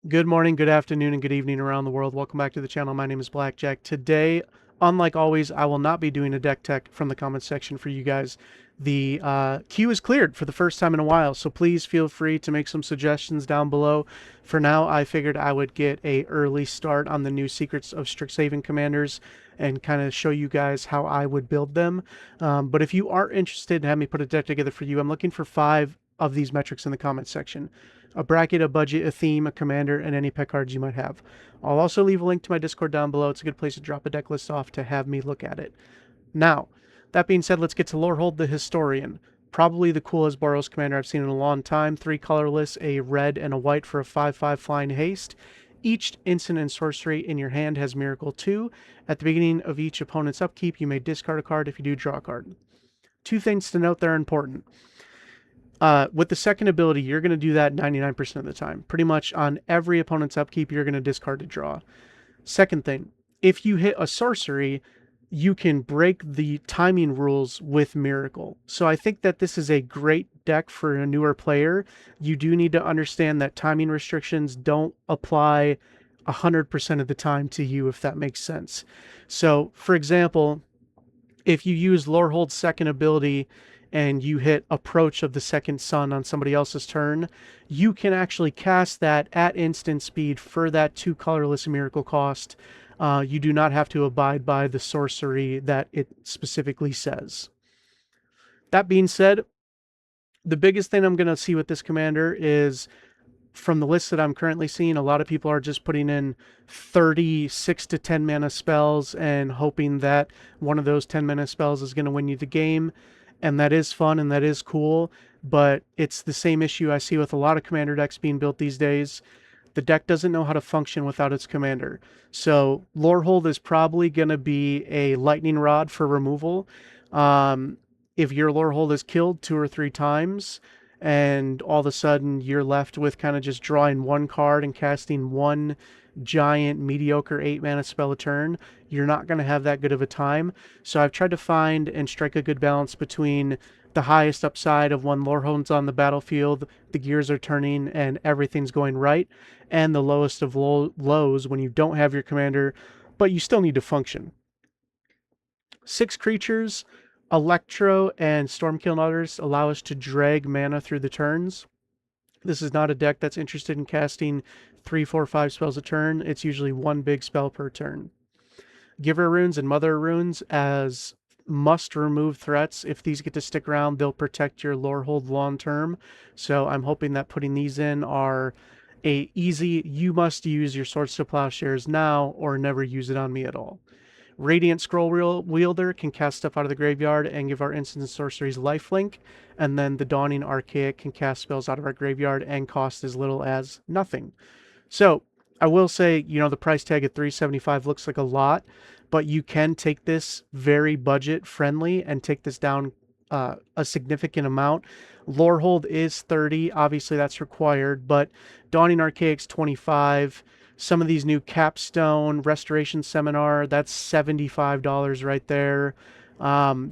Good morning, good afternoon, and good evening around the world. Welcome back to the channel. My name is Blackjack. Today, unlike always, I will not be doing a deck tech from the comments section for you guys. The queue is cleared for the first time in a while, so please feel free to make some suggestions down below. For now, I figured I would get a early start on the new Secrets of Strixhaven Commanders and kind of show you guys how I would build them. But if you are interested in having me put a deck together for you, I'm looking for 5 of these metrics in the comments section: a bracket, a budget, a theme, a commander, and any pet cards you might have. I'll also leave a link to my Discord down below. It's a good place to drop a deck list off to have me look at it. Now, that being said, let's get to Lorehold the Historian. Probably the coolest Boros commander I've seen in a long time. 3 colorless, a red and a white for a 5/5 flying haste. Each instant and sorcery in your hand has Miracle 2. At the beginning of each opponent's upkeep, you may discard a card. If you do, draw a card. 2 things to note that are important. With the second ability, you're going to do that 99% of the time. Pretty much on every opponent's upkeep, you're going to discard to draw. Second thing, if you hit a sorcery, you can break the timing rules with Miracle. So I think that this is a great deck for a newer player. You do need to understand that timing restrictions don't apply 100% of the time to you, if that makes sense. So, for example, if you use Lorehold's second ability and you hit Approach of the Second Sun on somebody else's turn, you can actually cast that at instant speed for that 2 colorless miracle cost. You do not have to abide by the sorcery that it specifically says. That being said, the biggest thing I'm going to see with this commander is, from the list that I'm currently seeing, a lot of people are just putting in 36 to 10 mana spells and hoping that one of those 10 mana spells is going to win you the game. And that is fun and that is cool, but it's the same issue I see with a lot of commander decks being built these days. The deck doesn't know how to function without its commander. So Lorehold is probably going to be a lightning rod for removal. Um, if your Lorehold is killed 2 or 3 times, and all of a sudden you're left with kind of just drawing 1 card and casting 1 giant mediocre 8 mana spell a turn, you're not going to have that good of a time. So I've tried to find and strike a good balance between the highest upside of when Lorehold's on the battlefield, the gears are turning and everything's going right, and the lowest of lows when you don't have your commander, but you still need to function. 6 creatures, Electro and Stormkill Others allow us to drag mana through the turns. This is not a deck that's interested in casting 3, 4, 5 spells a turn. It's usually 1 big spell per turn. Giver Runes and Mother Runes as must remove threats. If these get to stick around, they'll protect your Lorehold long term. So I'm hoping that putting these in are a easy, you must use your Swords to Plowshares now or never use it on me at all. Radiant Scroll Wielder can cast stuff out of the graveyard and give our instant and sorceries lifelink, and then the Dawning Archaic can cast spells out of our graveyard and cost as little as nothing. So I will say, the price tag at $375 looks like a lot, but you can take this very budget friendly and take this down a significant amount. Lorehold is 30, obviously that's required, but Dawning Archaic's 25. Some of these new Capstone Restoration Seminar, that's $75 right there.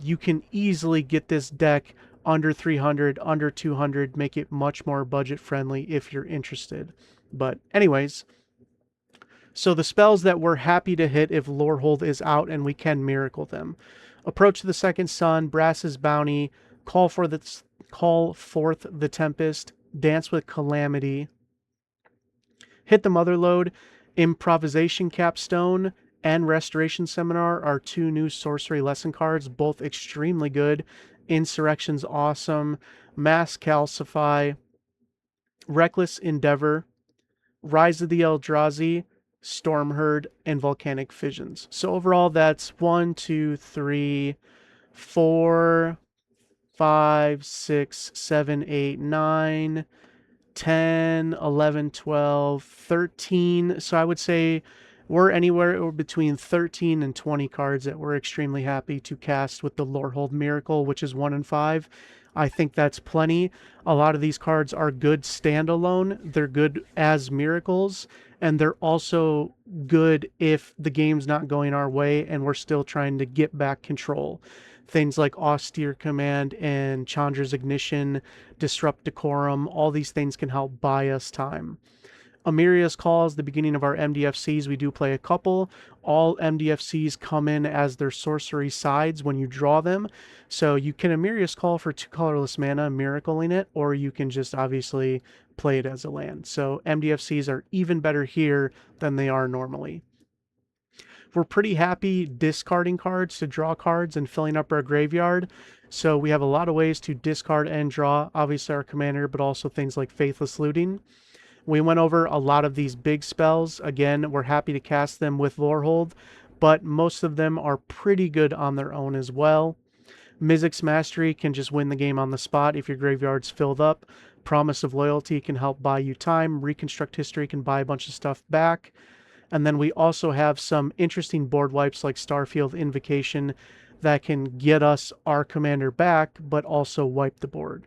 You can easily get this deck under 300, under 200, make it much more budget friendly if you're interested. But anyways, so the spells that we're happy to hit if Lorehold is out and we can miracle them: Approach the Second Sun, Brass's Bounty, Call Forth the Tempest, Dance with Calamity, Hit the Motherlode, Improvisation Capstone, and Restoration Seminar are 2 new sorcery lesson cards, both extremely good. Insurrection's awesome. Mass Calcify, Reckless Endeavor, Rise of the Eldrazi, Stormherd, and Volcanic Fissions. So overall, that's 1, 2, 3, 4, 5, 6, 7, 8, 9, 10, 11, 12, 13. So I would say we're anywhere between 13 and 20 cards that we're extremely happy to cast with the Lorehold Miracle, which is 1 in 5. I think that's plenty. A lot of these cards are good standalone. They're good as miracles, and they're also good if the game's not going our way and we're still trying to get back control. Things like Austere Command and Chandra's Ignition, Disrupt Decorum, all these things can help buy us time. Amiria's Calls, the beginning of our MDFCs, we do play a couple. All MDFCs come in as their sorcery sides when you draw them. So you can Amiria's Call for 2 colorless mana, miracling it, or you can just obviously play it as a land. So MDFCs are even better here than they are normally. We're pretty happy discarding cards to draw cards and filling up our graveyard. So we have a lot of ways to discard and draw, obviously our commander, but also things like Faithless Looting. We went over a lot of these big spells. Again, we're happy to cast them with Lorehold, but most of them are pretty good on their own as well. Mizzix's Mastery can just win the game on the spot if your graveyard's filled up. Promise of Loyalty can help buy you time. Reconstruct History can buy a bunch of stuff back. And then we also have some interesting board wipes like Starfield Invocation that can get us our commander back, but also wipe the board.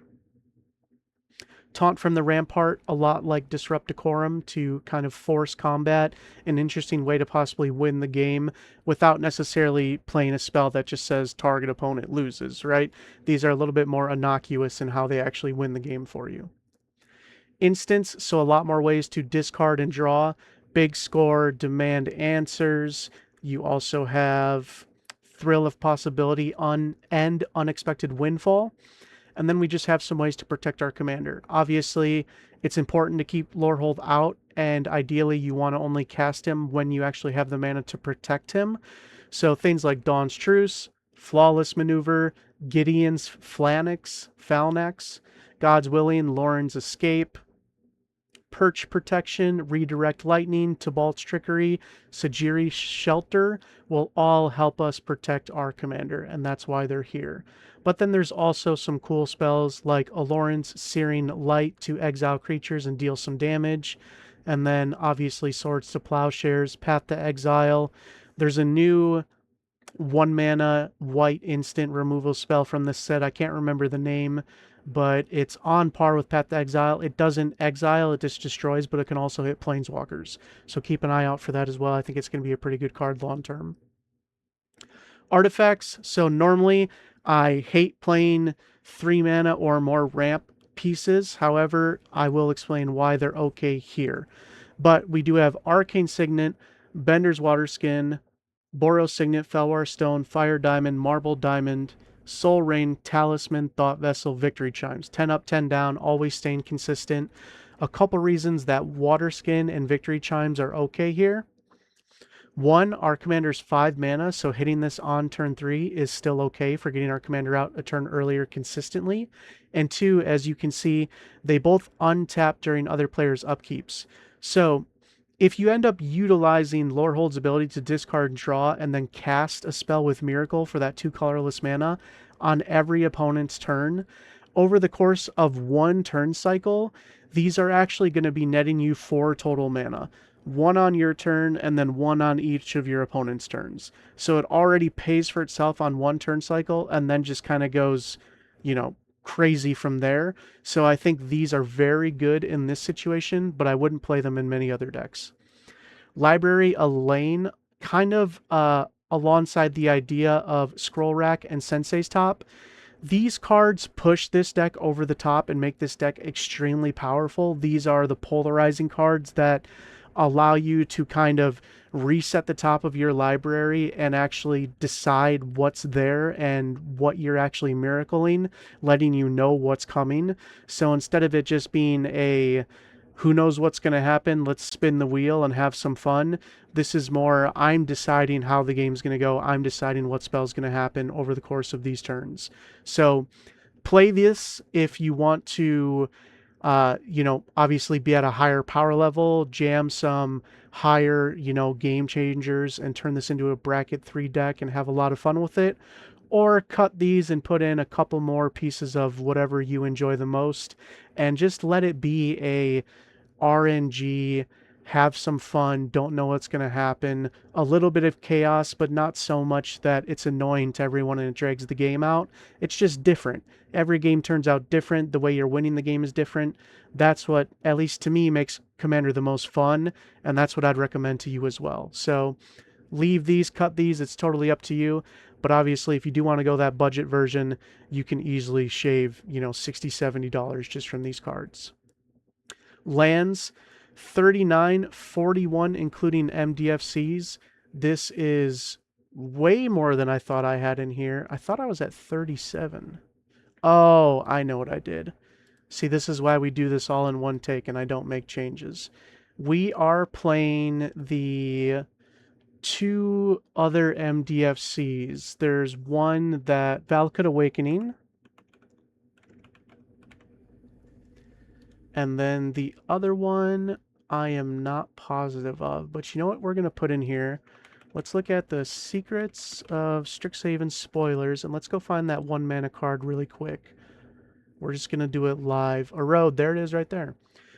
Taunt from the Rampart, a lot like Disrupt Decorum, to kind of force combat, an interesting way to possibly win the game without necessarily playing a spell that just says target opponent loses, right? These are a little bit more innocuous in how they actually win the game for you. Instance, so a lot more ways to discard and draw. Big Score, Demand Answers. You also have Thrill of Possibility and Unexpected Windfall. And then we just have some ways to protect our commander. Obviously, it's important to keep Lorehold out, and ideally you want to only cast him when you actually have the mana to protect him. So things like Dawn's Truce, Flawless Maneuver, Gideon's Phalanx, God's Willing, Lauren's Escape, Perch Protection, Redirect Lightning, Tibalt's Trickery, Sajiri's Shelter will all help us protect our commander, and that's why they're here. But then there's also some cool spells like Aloran's Searing Light to exile creatures and deal some damage, and then obviously Swords to Plowshares, Path to Exile. There's a new 1 mana white instant removal spell from this set. I can't remember the name, but it's on par with Path to Exile. It doesn't exile, it just destroys, but it can also hit planeswalkers. So keep an eye out for that as well. I think it's going to be a pretty good card long term. Artifacts. So normally I hate playing 3 mana or more ramp pieces. However, I will explain why they're okay here. But we do have Arcane Signet, Bender's Waterskin, Boros Signet, Felwar Stone, Fire Diamond, Marble Diamond, Soul Rain, Talisman, Thought Vessel, Victory Chimes. 10 up, 10 down, always staying consistent. A couple reasons that Waterskin and Victory Chimes are okay here. One, our commander's 5 mana, so hitting this on turn 3 is still okay for getting our commander out a turn earlier consistently. And 2, as you can see, they both untap during other players' upkeeps. So if you end up utilizing Lorehold's ability to discard and draw and then cast a spell with Miracle for that 2 colorless mana on every opponent's turn, over the course of 1 turn cycle, these are actually going to be netting you 4 total mana. 1 on your turn and then 1 on each of your opponent's turns. So it already pays for itself on 1 turn cycle and then just kind of goes, crazy from there. So I think these are very good in this situation, but I wouldn't play them in many other decks. Library Elaine, kind of alongside the idea of Scroll Rack and Sensei's Top. These cards push this deck over the top and make this deck extremely powerful. These are the polarizing cards that allow you to kind of reset the top of your library and actually decide what's there and what you're actually miracling, letting you know what's coming. So instead of it just being a who knows what's going to happen, let's spin the wheel and have some fun, this is more I'm deciding how the game's going to go. I'm deciding what spell's going to happen over the course of these turns. So play this if you want to obviously be at a higher power level, jam some higher, game changers and turn this into a bracket 3 deck and have a lot of fun with it. Or cut these and put in a couple more pieces of whatever you enjoy the most and just let it be a RNG, have some fun, don't know what's going to happen, a little bit of chaos, but not so much that it's annoying to everyone and it drags the game out. It's just different. Every game turns out different. The way you're winning the game is different. That's what, at least to me, makes Commander the most fun, and that's what I'd recommend to you as well. So leave these, cut these, it's totally up to you. But obviously, if you do want to go that budget version, you can easily shave, $60, $70 just from these cards. Lands. 39, 41, including MDFCs. This is way more than I thought I had in here. I thought I was at 37. Oh, I know what I did. See, this is why we do this all in one take and I don't make changes. We are playing the two other MDFCs. There's one that Valakut Awakening, and then the other one I am not positive of. But you know what we're going to put in here? Let's look at the secrets of Strixhaven spoilers, and let's go find that 1 mana card really quick. We're just going to do it live. Erode, there it is right there.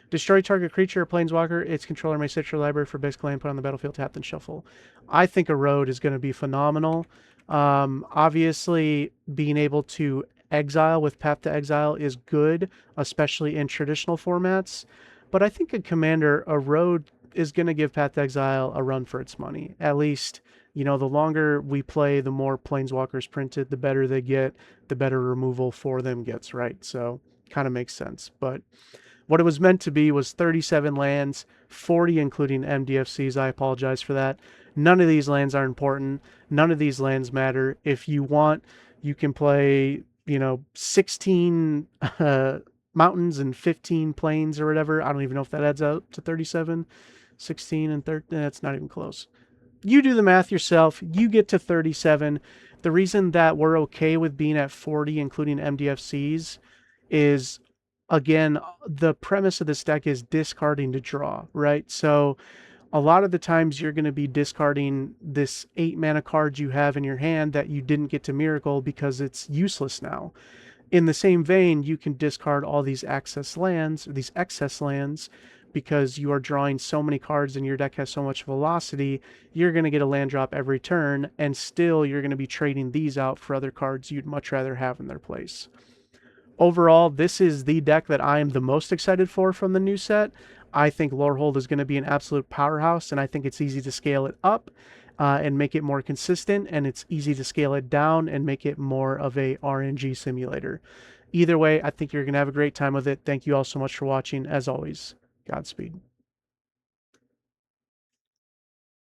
Destroy target creature or planeswalker. Its controller may search your library for basic land, put on the battlefield, tap, then shuffle. I think Erode is going to be phenomenal. Obviously, being able to exile with Path to Exile is good, especially in traditional formats. But I think a commander, Erode, is going to give Path to Exile a run for its money. At least, you know, the longer we play, the more planeswalkers printed, the better they get, the better removal for them gets, right? So, kind of makes sense. But what it was meant to be was 37 lands, 40 including MDFCs. I apologize for that. None of these lands are important. None of these lands matter. If you want, you can play, you know, 16 mountains and 15 plains or whatever. I don't even know if that adds up to 37. 16 and 13, that's not even close. You do the math yourself. You get to 37. The reason that we're okay with being at 40, including MDFCs, is, again, the premise of this deck is discarding to draw, right? So a lot of the times you're going to be discarding this 8 mana card you have in your hand that you didn't get to Miracle because it's useless now. In the same vein, you can discard all these excess lands, because you are drawing so many cards and your deck has so much velocity, you're going to get a land drop every turn, and still you're going to be trading these out for other cards you'd much rather have in their place. Overall, this is the deck that I am the most excited for from the new set. I think Lorehold is going to be an absolute powerhouse, and I think it's easy to scale it up and make it more consistent, and it's easy to scale it down and make it more of a RNG simulator. Either way, I think you're going to have a great time with it. Thank you all so much for watching. As always, Godspeed.